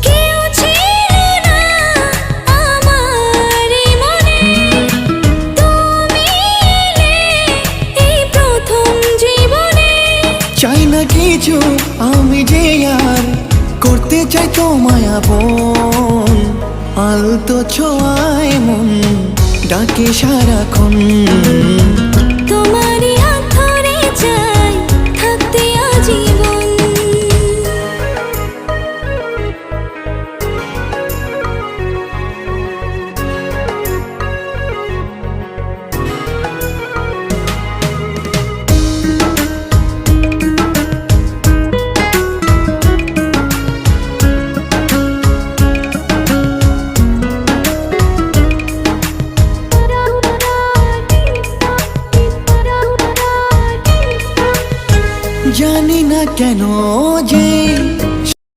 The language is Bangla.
কেউ ছিল না আমার এই মনে, তুমি এলে এই প্রথম জীবনে। চাই না কিছু আমি যে আর করতে চাই তোমায় আপন, আলতো ছোঁয়ায় মন ডাকে সারাক্ষণ। তোমারই হাত ধরে চাই থাকতে আজীবন। জানি না কেন যে